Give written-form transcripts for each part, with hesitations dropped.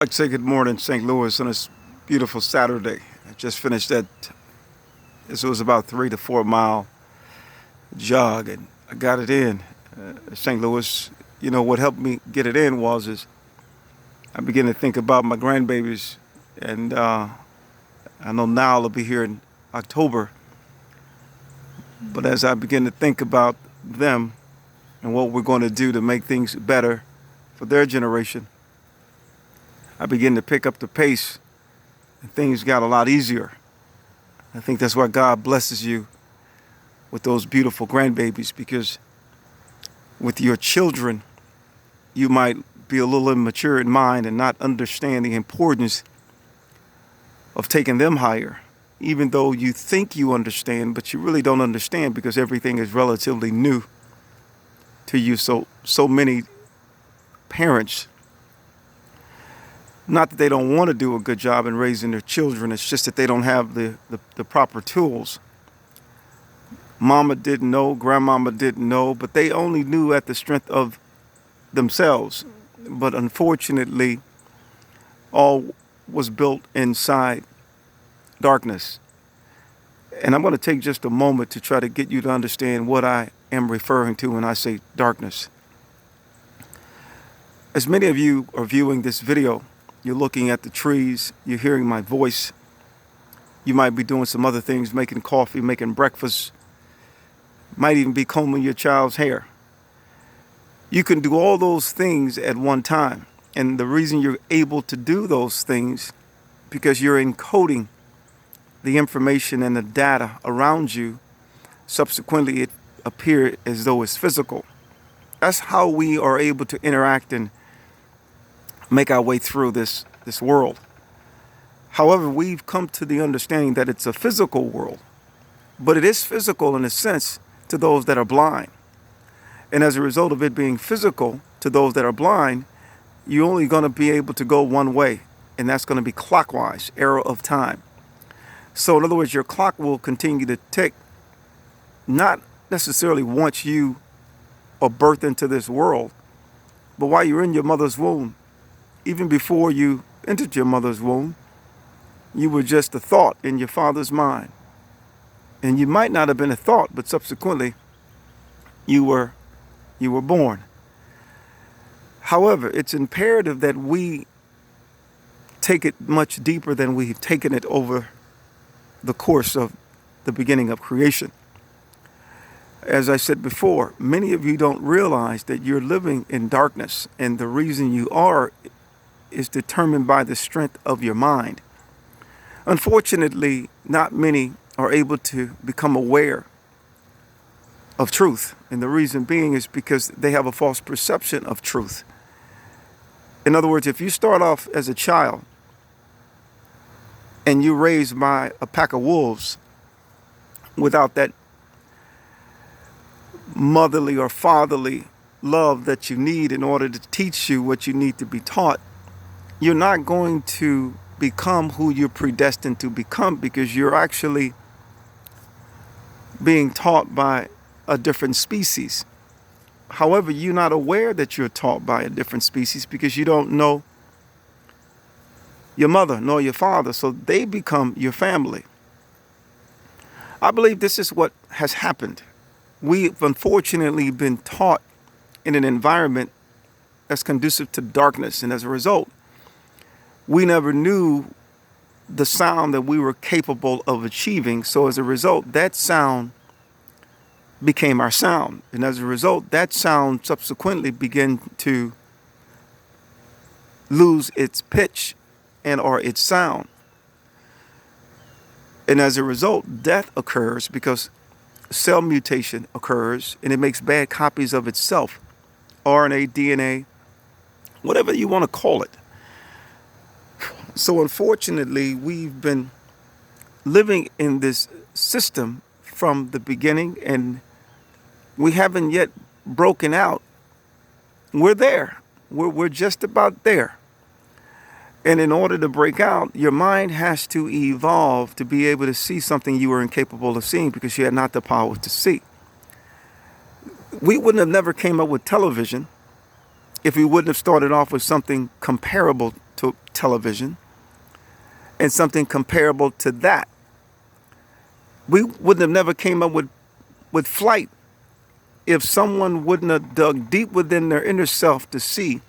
I'd like to say good morning, St. Louis, on this beautiful Saturday. I just finished that. This was about 3 to 4 mile jog, and I got it in. St. Louis. What helped me get it in was I began to think about my grandbabies, and I know Niall will be here in October. But as I begin to think about them and what we're going to do to make things better for their generation, I began to pick up the pace, and things got a lot easier. I think that's why God blesses you with those beautiful grandbabies, because with your children, you might be a little immature in mind and not understand the importance of taking them higher, even though you think you understand, but you really don't understand because everything is relatively new to you. So many parents, not that they don't want to do a good job in raising their children, it's just that they don't have the proper tools. Mama didn't know, grandmama didn't know, but they only knew at the strength of themselves. But unfortunately, all was built inside darkness. And I'm going to take just a moment to try to get you to understand what I am referring to when I say darkness. As many of you are viewing this video, you're looking at the trees, you're hearing my voice. You might be doing some other things, making coffee, making breakfast, might even be combing your child's hair. You can do all those things at one time. And the reason you're able to do those things, because you're encoding the information and the data around you. Subsequently, it appears as though it's physical. That's how we are able to interact and make our way through this world. However, we've come to the understanding that it's a physical world, but it is physical in a sense to those that are blind. And as a result of it being physical to those that are blind, you're only going to be able to go one way, and that's going to be clockwise, arrow of time. So in other words, your clock will continue to tick, not necessarily once you are birthed into this world, but while you're in your mother's womb. Even before you entered your mother's womb, you were just a thought in your father's mind. And you might not have been a thought, but subsequently you were born. However, it's imperative that we take it much deeper than we've taken it over the course of the beginning of creation. As I said before, many of you don't realize that you're living in darkness, and the reason you are is determined by the strength of your mind. Unfortunately, not many are able to become aware of truth. And the reason being is because they have a false perception of truth. In other words, if you start off as a child and you're raised by a pack of wolves without that motherly or fatherly love that you need in order to teach you what you need to be taught, you're not going to become who you're predestined to become, because you're actually being taught by a different species. However, you're not aware that you're taught by a different species because you don't know your mother nor your father, so they become your family. I believe this is what has happened. We've unfortunately been taught in an environment that's conducive to darkness, and as a result, we never knew the sound that we were capable of achieving. So as a result, that sound became our sound. And as a result, that sound subsequently began to lose its pitch and or its sound. And as a result, death occurs because cell mutation occurs, and it makes bad copies of itself. RNA, DNA, whatever you want to call it. So unfortunately, we've been living in this system from the beginning, and we haven't yet broken out. We're there. We're just about there. And in order to break out, your mind has to evolve to be able to see something you were incapable of seeing because you had not the power to see. We wouldn't have never came up with television if we wouldn't have started off with something comparable television, and something comparable to that. We wouldn't have never came up with flight if someone wouldn't have dug deep within their inner self to see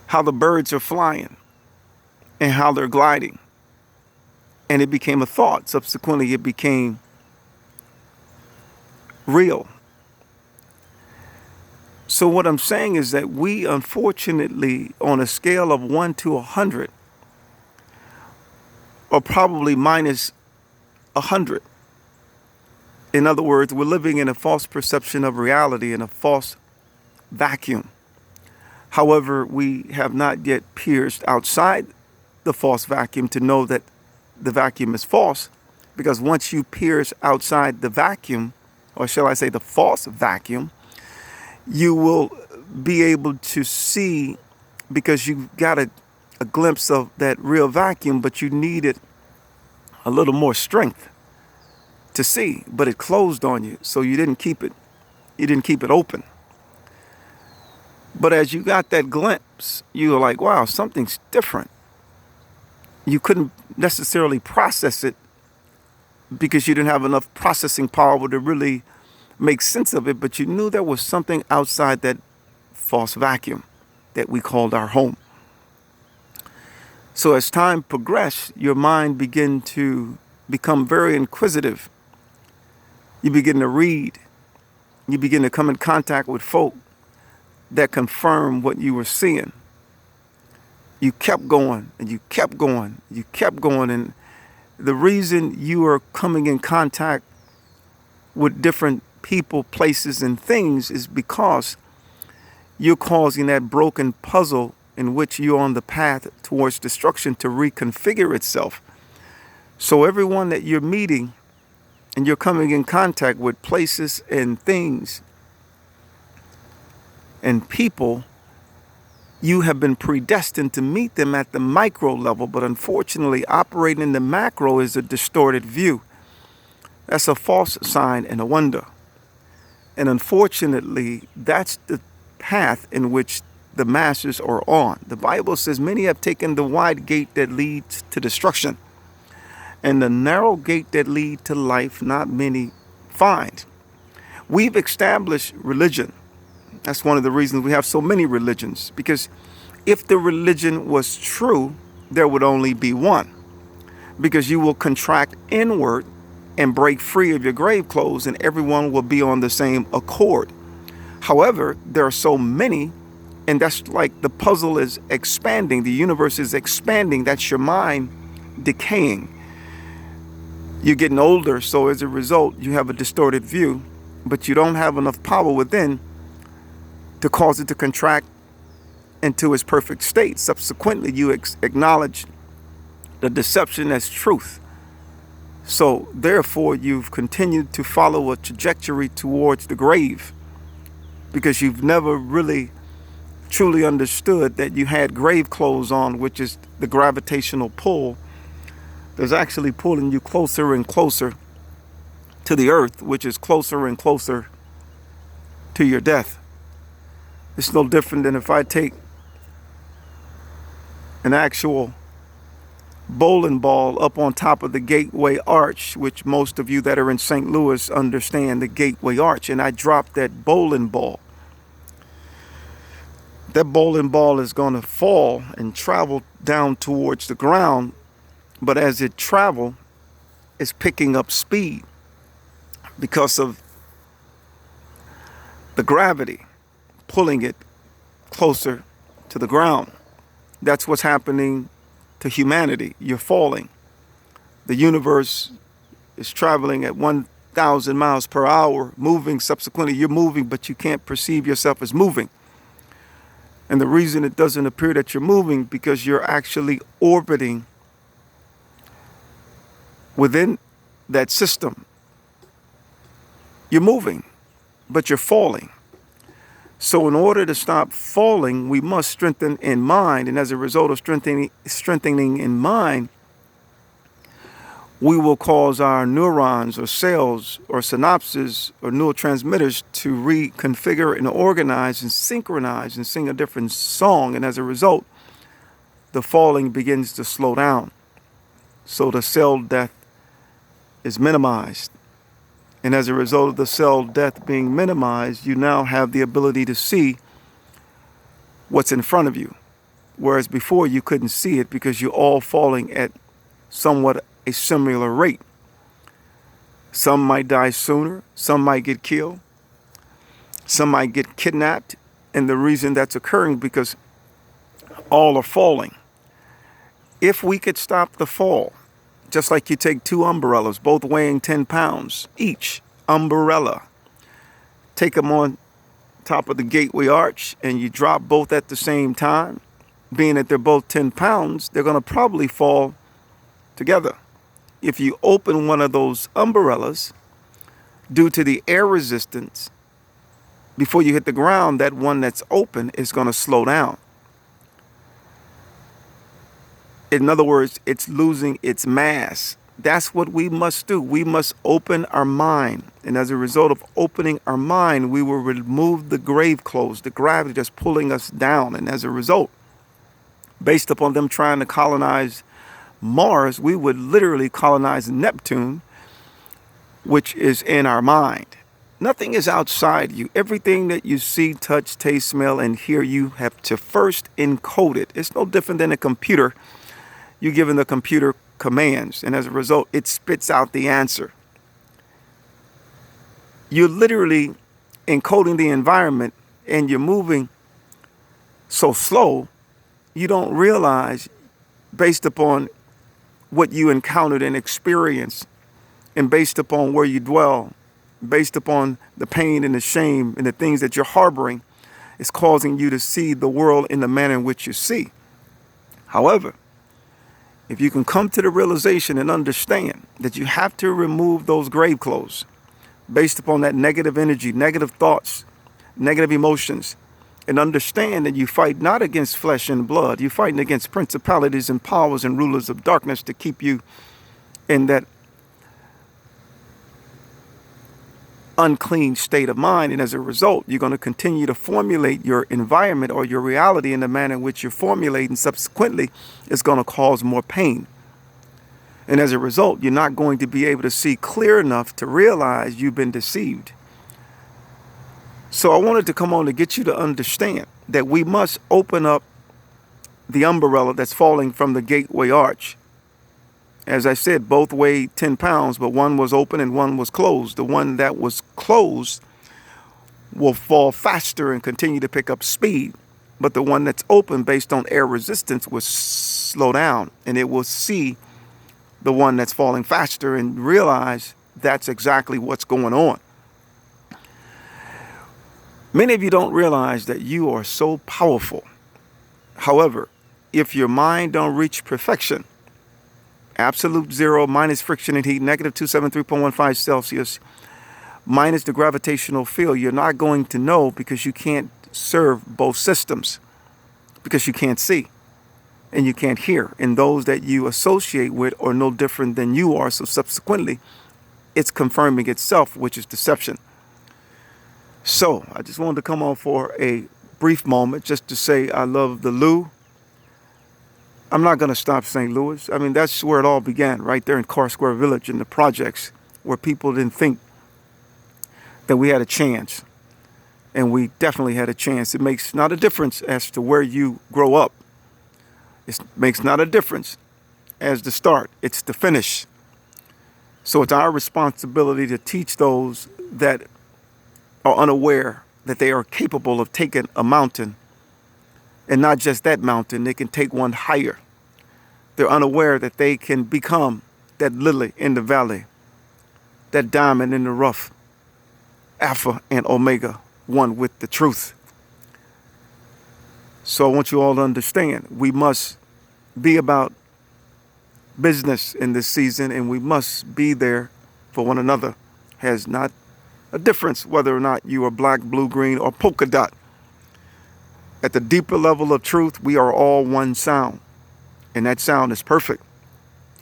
how the birds are flying and how they're gliding. And it became a thought. Subsequently, it became real. So what I'm saying is that we, unfortunately, on a scale of 1 to 100, are probably minus 100. In other words, we're living in a false perception of reality, in a false vacuum. However, we have not yet pierced outside the false vacuum to know that the vacuum is false, because once you pierce outside the vacuum, or shall I say the false vacuum, you will be able to see, because you got a glimpse of that real vacuum, but you needed a little more strength to see, but it closed on you, so you didn't keep it open. But as you got that glimpse, you were like, wow, something's different. You couldn't necessarily process it because you didn't have enough processing power to really make sense of it, but you knew there was something outside that false vacuum that we called our home. So as time progressed, your mind began to become very inquisitive. You begin to read. You begin to come in contact with folk that confirm what you were seeing. You kept going and you kept going. You kept going. And the reason you are coming in contact with different people, places, and things is because you're causing that broken puzzle in which you're on the path towards destruction to reconfigure itself. So everyone that you're meeting and you're coming in contact with, places and things and people, you have been predestined to meet them at the micro level, but unfortunately operating in the macro is a distorted view. That's a false sign and a wonder. And unfortunately, that's the path in which the masses are on. The Bible says many have taken the wide gate that leads to destruction, and the narrow gate that leads to life not many find. We've established religion. That's one of the reasons we have so many religions, because if the religion was true, there would only be one, because you will contract inward and break free of your grave clothes and everyone will be on the same accord. However, there are so many, and that's like the puzzle is expanding, the universe is expanding, that's your mind decaying. You're getting older, so as a result, you have a distorted view, but you don't have enough power within to cause it to contract into its perfect state. Subsequently, you acknowledge the deception as truth. So therefore, you've continued to follow a trajectory towards the grave, because you've never really truly understood that you had grave clothes on, which is the gravitational pull that's actually pulling you closer and closer to the earth, which is closer and closer to your death. It's no different than if I take an actual bowling ball up on top of the Gateway Arch, which most of you that are in St. Louis understand the Gateway Arch, and I drop that bowling ball. That bowling ball is going to fall and travel down towards the ground, but as it travels, it's picking up speed because of the gravity pulling it closer to the ground. That's what's happening to humanity. You're falling. The universe is traveling at 1,000 miles per hour, moving. Subsequently, you're moving, but you can't perceive yourself as moving. And the reason it doesn't appear that you're moving, because you're actually orbiting within that system. You're moving, but you're falling. So in order to stop falling, we must strengthen in mind. And as a result of strengthening in mind, we will cause our neurons or cells or synapses or neurotransmitters to reconfigure and organize and synchronize and sing a different song. And as a result, the falling begins to slow down. So the cell death is minimized. And as a result of the cell death being minimized, you now have the ability to see what's in front of you. Whereas before you couldn't see it because you're all falling at somewhat a similar rate. Some might die sooner, some might get killed, some might get kidnapped. And the reason that's occurring because all are falling. If we could stop the fall, just like you take two umbrellas, both weighing 10 pounds each, umbrella, take them on top of the gateway arch and you drop both at the same time, being that they're both 10 pounds, they're going to probably fall together. If you open one of those umbrellas, due to the air resistance, before you hit the ground, that one that's open is going to slow down. In other words, it's losing its mass. That's what we must do. We must open our mind. And as a result of opening our mind, we will remove the grave clothes, the gravity that's pulling us down. And as a result, based upon them trying to colonize Mars, we would literally colonize Neptune, which is in our mind. Nothing is outside you. Everything that you see, touch, taste, smell, and hear, you have to first encode it. It's no different than a computer. You're giving the computer commands, and as a result, it spits out the answer. You're literally encoding the environment, and you're moving so slow, you don't realize, based upon what you encountered and experienced, and based upon where you dwell, based upon the pain and the shame and the things that you're harboring, is causing you to see the world in the manner in which you see. However, if you can come to the realization and understand that you have to remove those grave clothes based upon that negative energy, negative thoughts, negative emotions, and understand that you fight not against flesh and blood, you're fighting against principalities and powers and rulers of darkness to keep you in that unclean state of mind. And as a result, you're going to continue to formulate your environment or your reality in the manner in which you're formulating. Subsequently, it's going to cause more pain. And as a result, you're not going to be able to see clear enough to realize you've been deceived. So I wanted to come on to get you to understand that we must open up the umbrella that's falling from the gateway arch. As I said, both weigh 10 pounds, but one was open and one was closed. The one that was closed will fall faster and continue to pick up speed. But the one that's open, based on air resistance, will slow down, and it will see the one that's falling faster and realize that's exactly what's going on. Many of you don't realize that you are so powerful. However, if your mind don't reach perfection, absolute zero minus friction and heat, negative 273.15 Celsius, minus the gravitational field, you're not going to know, because you can't serve both systems, because you can't see and you can't hear. And those that you associate with are no different than you are. So subsequently, it's confirming itself, which is deception. So I just wanted to come on for a brief moment just to say I love the Lou. I'm not going to stop St. Louis. I mean, that's where it all began, right there in Carr Square Village, in the projects, where people didn't think that we had a chance. And we definitely had a chance. It makes not a difference as to where you grow up. It makes not a difference as the start. It's the finish. So it's our responsibility to teach those that are unaware that they are capable of taking a mountain, and not just that mountain, they can take one higher. They're unaware that they can become that lily in the valley, that diamond in the rough, Alpha and Omega, one with the truth. So I want you all to understand, we must be about business in this season, and we must be there for one another. Has not a difference whether or not you are black, blue, green, or polka dot. At the deeper level of truth, we are all one sound, and that sound is perfect.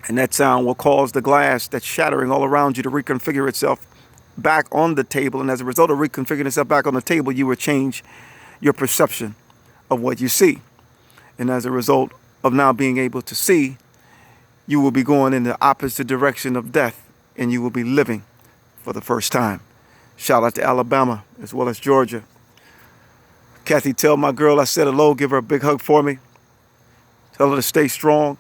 And that sound will cause the glass that's shattering all around you to reconfigure itself back on the table. And as a result of reconfiguring itself back on the table, you will change your perception of what you see. And as a result, of now being able to see, you will be going in the opposite direction of death, and you will be living for the first time. Shout out to Alabama as well as Georgia. Kathy, tell my girl I said hello. Give her a big hug for me. Tell her to stay strong.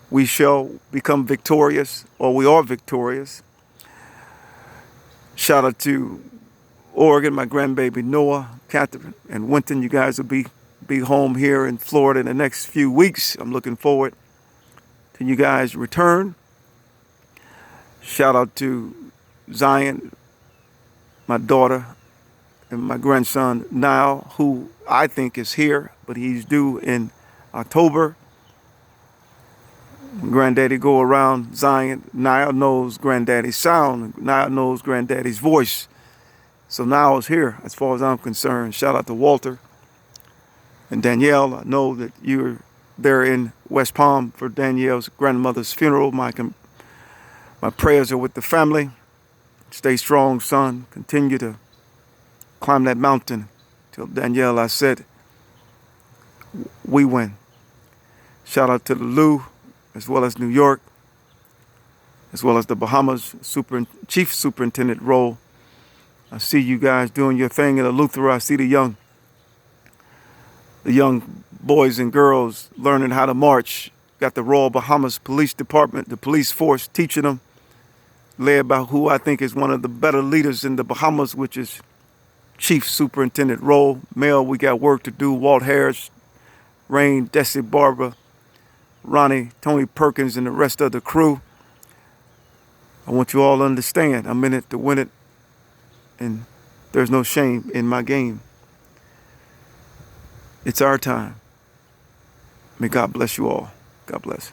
We shall become victorious, or we are victorious. Shout out to Oregon, my grandbaby Noah, Catherine, and Winton. You guys will be home here in Florida in the next few weeks. I'm looking forward to you guys return. Shout out to Zion, my daughter, and my grandson Niall, who I think is here, but he's due in October. When Granddaddy go around Zion, Niall knows Granddaddy's sound. Niall knows Granddaddy's voice. So Niall is here as far as I'm concerned. Shout out to Walter and Danielle. I know that you're there in West Palm for Danielle's grandmother's funeral. My prayers are with the family. Stay strong, son. Continue to climb that mountain. Till Danielle, I said, we win. Shout out to the Lou, as well as New York, as well as the Bahamas Chief Superintendent role. I see you guys doing your thing in Eleuthera. I see the young boys and girls learning how to march. Got the Royal Bahamas Police Department, the police force, teaching them, led by who I think is one of the better leaders in the Bahamas, which is Chief Superintendent role. Mel, we got work to do. Walt Harris, Rain, Desi, Barbara, Ronnie, Tony Perkins, and the rest of the crew. I want you all to understand, I'm in it to win it, and there's no shame in my game. It's our time. May God bless you all. God bless.